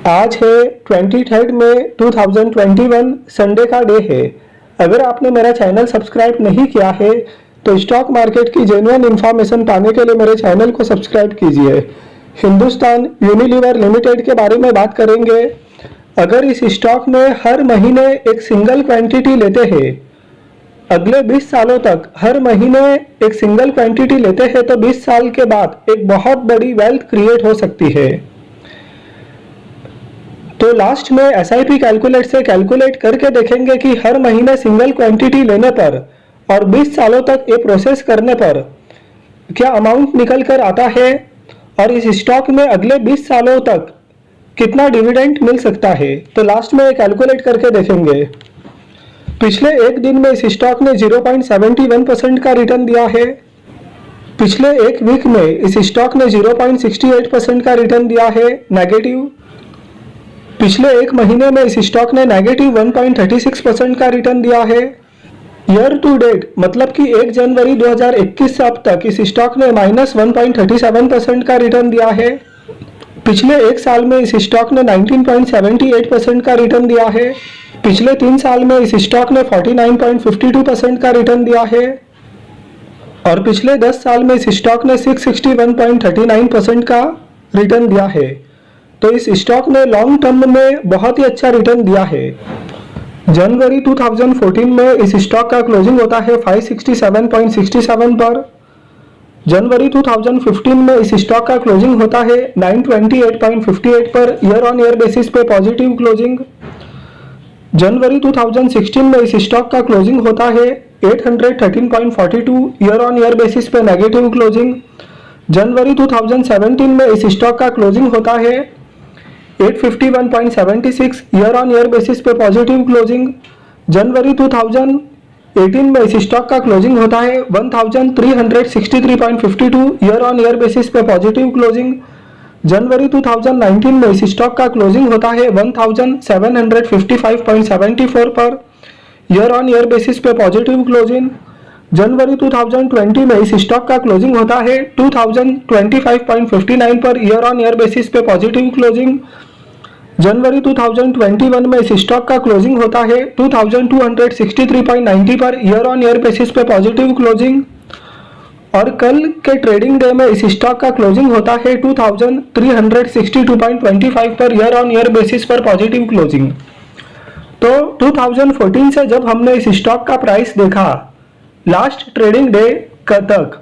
आज है 23 मई 2021 संडे का डे है। अगर आपने मेरा चैनल सब्सक्राइब नहीं किया है तो स्टॉक मार्केट की जेन्युइन इंफॉर्मेशन पाने के लिए मेरे चैनल को सब्सक्राइब कीजिए। हिंदुस्तान यूनिलीवर लिमिटेड के बारे में बात करेंगे। अगर इस स्टॉक में हर महीने एक सिंगल क्वांटिटी लेते हैं, अगले 20 सालों तक हर महीने एक सिंगल क्वांटिटी लेते हैं तो 20 साल के बाद एक बहुत बड़ी वेल्थ क्रिएट हो सकती है। तो लास्ट में एसआईपी कैलकुलेट से कैलकुलेट करके देखेंगे कि हर महीने सिंगल क्वांटिटी लेने पर और 20 सालों तक ये प्रोसेस करने पर क्या अमाउंट निकल कर आता है और इस स्टॉक में अगले 20 सालों तक कितना डिविडेंड मिल सकता है। तो लास्ट में कैलकुलेट करके देखेंगे। पिछले एक दिन में इस स्टॉक ने 0.71% का रिटर्न दिया है। पिछले एक वीक में इस स्टॉक ने 0.68% का रिटर्न दिया है नेगेटिव। पिछले एक महीने में इस स्टॉक ने नेगेटिव 1.36% का रिटर्न दिया है। ईयर टू डेट मतलब कि 1 जनवरी 2021 से अब तक इस स्टॉक ने -1.37% का रिटर्न दिया है। पिछले एक साल में इस स्टॉक ने 19.78% का रिटर्न दिया है। पिछले 3 साल में इस स्टॉक ने 49.52% का रिटर्न दिया है और पिछले 10 साल में इस स्टॉक ने 661.39% का रिटर्न दिया है। तो इस स्टॉक ने लॉन्ग टर्म में बहुत ही अच्छा रिटर्न दिया है। जनवरी 2014 में इस स्टॉक का क्लोजिंग होता है 567.67 पर। जनवरी 2015 में इस स्टॉक का क्लोजिंग होता है 928.58 per year on year basis पे पॉजिटिव क्लोजिंग। जनवरी 2016 में इस स्टॉक का क्लोजिंग होता है 813.42 ईयर ऑन ईयर बेसिस पे नेगेटिव क्लोजिंग। जनवरी 2017 में इस स्टॉक का क्लोजिंग होता है 851.76 ईयर ऑन ईयर बेसिस पे पॉजिटिव क्लोजिंग। जनवरी 2018 में इस स्टॉक का क्लोजिंग होता है 1363.52 ईयर ऑन ईयर बेसिस पे पॉजिटिव क्लोजिंग। जनवरी 2019 में इस स्टॉक का क्लोजिंग होता है 1755.74 per year on year basis पे पॉजिटिव क्लोजिंग। जनवरी 2020 में इस स्टॉक का क्लोजिंग होता है 2025.59 per year on year basis पे पॉजिटिव क्लोजिंग। जनवरी 2021 में इस स्टॉक का क्लोजिंग होता है 2263.90 per year on year basis पे पॉजिटिव क्लोजिंग और कल के ट्रेडिंग डे में इस स्टॉक का क्लोजिंग होता है 2362.25 per year on year basis पर पॉजिटिव क्लोजिंग। तो 2014 से जब हमने इस स्टॉक का प्राइस देखा लास्ट ट्रेडिंग डे तक,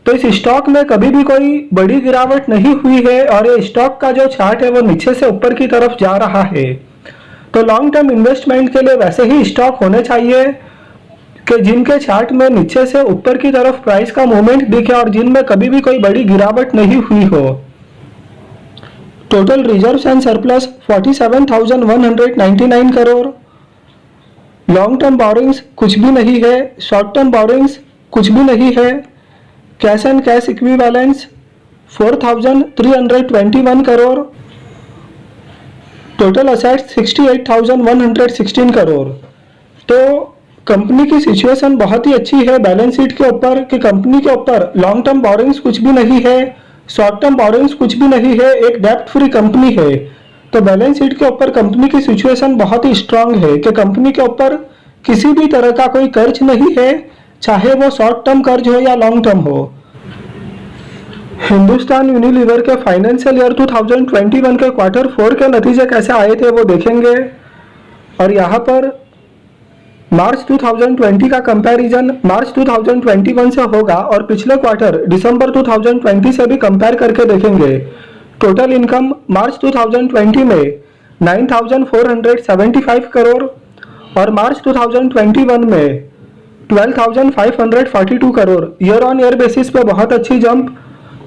तो इस स्टॉक में कभी भी कोई बड़ी गिरावट नहीं हुई है और ये स्टॉक का जो चार्ट है वो नीचे से ऊपर की तरफ जा रहा है। तो लॉन्ग टर्म इन्वेस्टमेंट के लिए वैसे ही स्टॉक होने चाहिए कि जिनके चार्ट में नीचे से ऊपर की तरफ प्राइस का मूवमेंट दिखे और जिनमें कभी भी कोई बड़ी गिरावट नहीं हुई हो। Total reserves and surplus 47,199 crore. Long term borrowings कुछ भी नहीं है, शॉर्ट टर्म बोरिंग्स कुछ भी नहीं है। Cash and cash equivalents 4,321 crore. Total assets 68,116 crore. तो कंपनी की सिचुएशन बहुत ही अच्छी है बैलेंस शीट के ऊपर कि कंपनी के ऊपर लॉन्ग टर्म बोरिंग्स कुछ भी नहीं है, शॉर्ट टर्म बोरिंग्स कुछ भी नहीं है, एक डेब्ट फ्री कंपनी है। तो बैलेंस शीट के ऊपर कंपनी की सिचुएशन बहुत ही स्ट्रांग है कि कंपनी के ऊपर किसी भी तरह का कोई कर्ज नहीं है, चाहे वो शॉर्ट टर्म कर्ज हो या लॉन्ग टर्म हो। हिंदुस्तान यूनिलीवर के फाइनेंशियल ईयर 2021 के क्वार्टर 4 के नतीजे कैसे आए थे वो देखेंगे और यहाँ पर मार्च 2020 का कंपैरिजन मार्च 2021 से होगा और पिछले क्वार्टर दिसंबर 2020 से भी कंपेयर करके देखेंगे। टोटल इनकम मार्च 2020 में 9,475 करोड़ और मार्च 2021 में 12,542 crore. Year on year basis पे बहुत अच्छी जंप।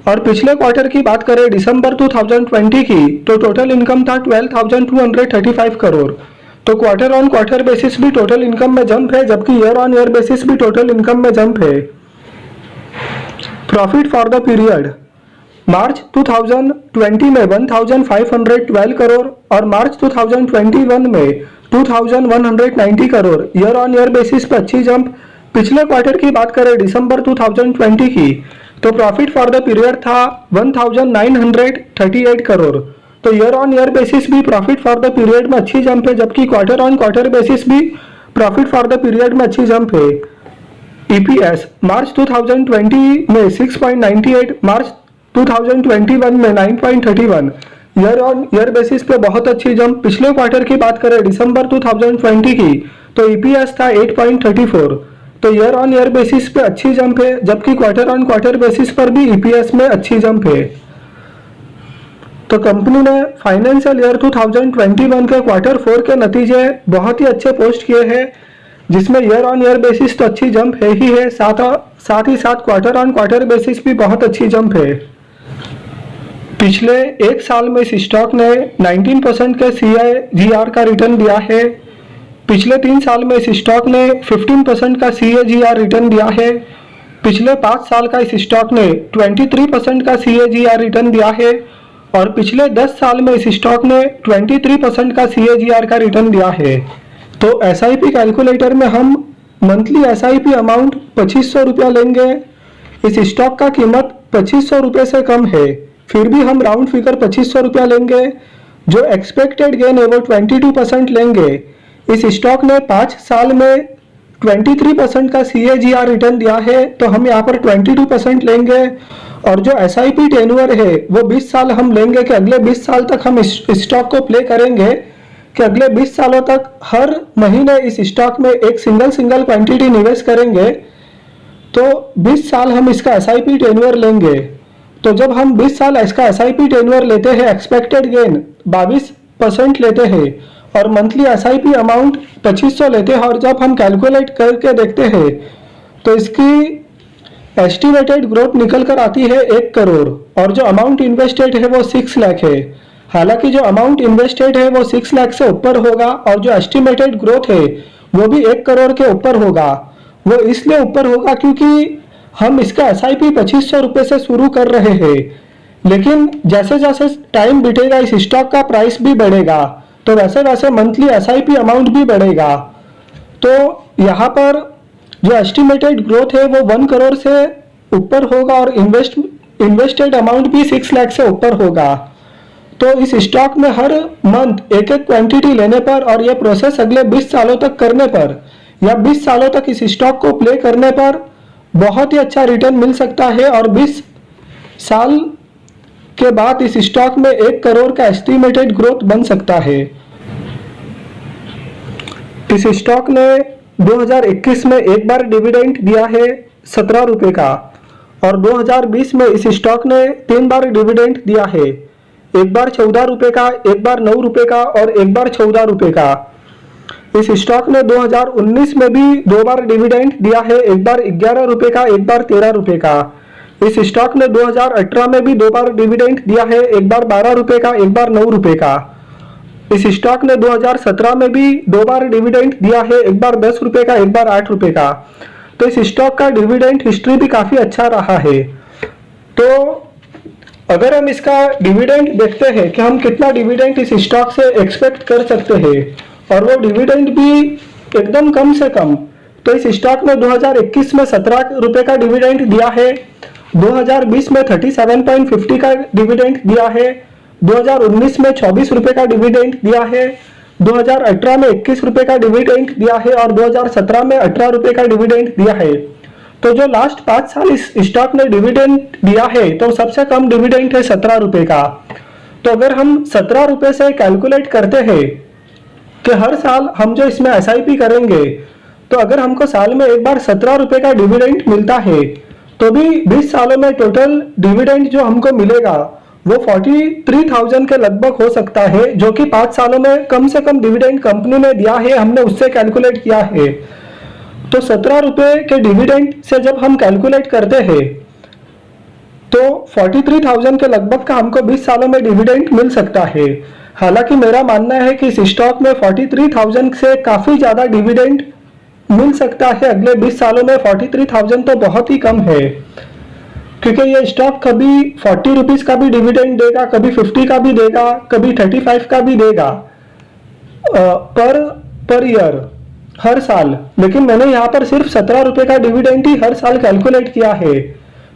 और पिछले क्वार्टर की बात करें दिसंबर 2020 की तो टोटल इनकम था 12,235 करोड़। तो क्वार्टर ऑन क्वार्टर बेसिस भी टोटल इनकम में जंप है, जबकि ईयर ऑन ईयर बेसिस भी टोटल इनकम में जंप है। प्रॉफिट फॉर द पीरियड मार्च 2020 में 1,512 करोड़ और मार्च 2021 में 2,190 crore. Year on year basis पर अच्छी जंप। पिछले क्वार्टर की बात करें दिसंबर 2020 की तो प्रॉफिट फॉर द पीरियड था 1,938 करोड़। तो ईयर ऑन ईयर बेसिस भी प्रॉफिट फॉर द पीरियड में अच्छी जंप है, जबकि क्वार्टर ऑन क्वार्टर बेसिस भी प्रॉफिट फॉर द पीरियड में अच्छी जंप है। ईपीएस मार्च 2020 में 6.98, मार्च 2021 में 9.31, ईयर ऑन ईयर बेसिस पे बहुत अच्छी जंप। पिछले क्वार्टर की बात करें दिसंबर 2020 की, तो ईपीएस था 8.34, तो ईयर ऑन ईयर बेसिस पे अच्छी जंप है, जबकि क्वार्टर ऑन क्वार्टर बेसिस पर भी ईपीएस में अच्छी जंप है। तो कंपनी ने फाइनेंशियल ईयर 2021 के क्वार्टर 4 के नतीजे बहुत ही अच्छे पोस्ट किए हैं, जिसमें ईयर ऑन ईयर बेसिस तो अच्छी जंप है ही है, साथ ही साथ क्वार्टर ऑन क्वार्टर बेसिस भी बहुत अच्छी जंप है। पिछले एक साल में इस स्टॉक ने 19% के CAGR का रिटर्न दिया है। पिछले 3 साल में इस स्टॉक ने 15% का CAGR रिटर्न दिया है। पिछले 5 साल का इस स्टॉक ने 23% का CAGR रिटर्न दिया है, और पिछले 10 साल में इस स्टॉक ने 23% का CAGR का रिटर्न दिया है। तो SIP कैलकुलेटर में हम मंथली SIP अमाउंट 2500 रुपया लेंगे। इस स्टॉक का कीमत 2500 रुपये से कम है, फिर भी हम राउंड फिगर 2500 रुपया लेंगे। जो एक्सपेक्टेड गेन है वो 22% लेंगे। इस स्टॉक ने 5 साल में 23% का CAGR रिटर्न दिया है, तो हम यहाँ पर 22% लेंगे। और जो SIP टेन्योर है वो 20 साल हम लेंगे, कि अगले 20 साल तक हम इस स्टॉक को प्ले करेंगे, कि अगले 20 सालों तक हर महीने इस स्टॉक में एक सिंगल क्वांटिटी निवेश करेंगे। तो 20 साल हम इसका SIP टेन्योर लेंगे। तो जब हम 20 साल इसका SIP टेन्योर लेते हैं, एक्सपेक्टेड गेन 22% लेते हैं, और मंथली SIP अमाउंट 2500 लेते हैं, और जब हम कैलकुलेट करके देखते हैं तो इसकी एस्टिमेटेड ग्रोथ निकल कर आती है 1 करोड़, और जो अमाउंट इन्वेस्टेड है वो 6 लाख है। हालांकि जो अमाउंट इन्वेस्टेड है वो 6 लाख से ऊपर होगा, और जो एस्टिमेटेड ग्रोथ है वो भी 1 करोड़ के ऊपर होगा। वो इसलिए ऊपर होगा क्योंकि हम इसका SIP 2500 रुपये से शुरू कर रहे हैं, लेकिन जैसे जैसे टाइम बीतेगा इस स्टॉक का प्राइस भी बढ़ेगा, तो वैसे वैसे मंथली SIP अमाउंट भी बढ़ेगा। तो यहाँ पर जो एस्टिमेटेड ग्रोथ है वो 1 करोड़ से ऊपर होगा, और इन्वेस्टेड अमाउंट भी 6 लाख से ऊपर होगा। तो इस स्टॉक में हर मंथ एक क्वांटिटी लेने पर, और यह प्रोसेस अगले 20 सालों तक करने पर, या 20 सालों तक इस स्टॉक को प्ले करने पर बहुत ही अच्छा रिटर्न मिल सकता है। और 20 साल के बाद इस स्टॉक में 1 करोड़ का एस्टिमेटेड ग्रोथ बन सकता है। इस स्टॉक ने 2021 में एक बार डिविडेंड दिया है 17 रुपये का, और 2020 में इस स्टॉक ने 3 बार डिविडेंड दिया है, एक बार 14 रुपये का, एक बार 9 रुपये का, और एक बार 14 रुपये का। इस स्टॉक ने 2019 में भी 2 बार डिविडेंड दिया है, एक बार 11 रुपये का, एक बार 13 रुपये का। इस स्टॉक ने 2018 में भी 2 बार डिविडेंड दिया है, एक बार 12 रुपये का, एक बार 9 रुपये का। इस स्टॉक ने 2017 में भी 2 बार डिविडेंड दिया है, एक बार 10 रुपये का, एक बार 8 रुपये का। तो इस स्टॉक का डिविडेंड हिस्ट्री भी काफी अच्छा रहा है। तो अगर हम इसका डिविडेंड देखते हैं कि हम कितना डिविडेंड इस स्टॉक से एक्सपेक्ट कर सकते हैं, और वो डिविडेंड भी एकदम कम से कम, तो इस स्टॉक ने 2021 में 17 रुपये का डिविडेंड दिया है, 2020 में 37.50 का डिविडेंड दिया है, 2019 में 24 रुपये का डिविडेंड दिया है, 2018 में 21 रुपये का डिविडेंड दिया है, और 2017 में 18 रुपये का डिविडेंड दिया है। तो जो लास्ट 5 साल इस स्टॉक ने डिविडेंड दिया है, तो सबसे कम डिविडेंड है 17 रुपये का। तो अगर हम 17 रुपये से कैलकुलेट करते हैं कि हर साल हम जो इसमें SIP करेंगे, तो अगर हमको साल में एक बार 17 रुपये का डिविडेंड मिलता है, तो भी 20 सालों में टोटल डिविडेंड जो हमको मिलेगा वो 43,000 के लगभग हो सकता है, जो कि 5 सालों में कम से कम डिविडेंड कंपनी ने दिया है, हमने उससे कैलकुलेट किया है। तो 17 रुपये के डिविडेंड से जब हम कैलकुलेट करते हैं तो 43,000 के लगभग का हमको 20 सालों में डिविडेंड मिल सकता है। हालांकि मेरा मानना है कि इस स्टॉक में 43,000 से काफी ज्यादा डिविडेंड मिल सकता है अगले 20 सालों में। 43,000 तो बहुत ही कम है, क्योंकि ये स्टॉक कभी 40 रुपीज का भी डिविडेंड देगा, कभी 50 का भी देगा, कभी 35 का भी देगा पर ईयर, हर साल। लेकिन मैंने यहाँ पर सिर्फ 17 रुपये का डिविडेंड ही हर साल कैलकुलेट किया है,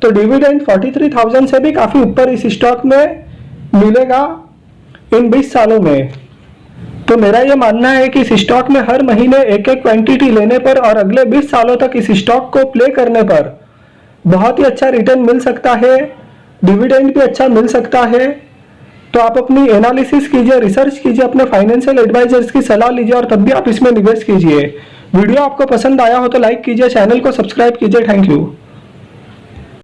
तो डिविडेंड 43,000 से भी काफी ऊपर इस स्टॉक में मिलेगा। इन 20 सालों में। तो मेरा ये मानना है कि इस स्टॉक में हर महीने एक एक क्वांटिटी लेने पर और अगले 20 सालों तक इस स्टॉक को प्ले करने पर बहुत ही अच्छा रिटर्न मिल सकता है, डिविडेंड भी अच्छा मिल सकता है। तो आप अपनी एनालिसिस कीजिए, रिसर्च कीजिए, अपने फाइनेंशियल एडवाइजर्स की सलाह लीजिए और तब भी आप इसमें निवेश कीजिए। वीडियो आपको पसंद आया हो तो लाइक कीजिए, चैनल को सब्सक्राइब कीजिए। Thank you.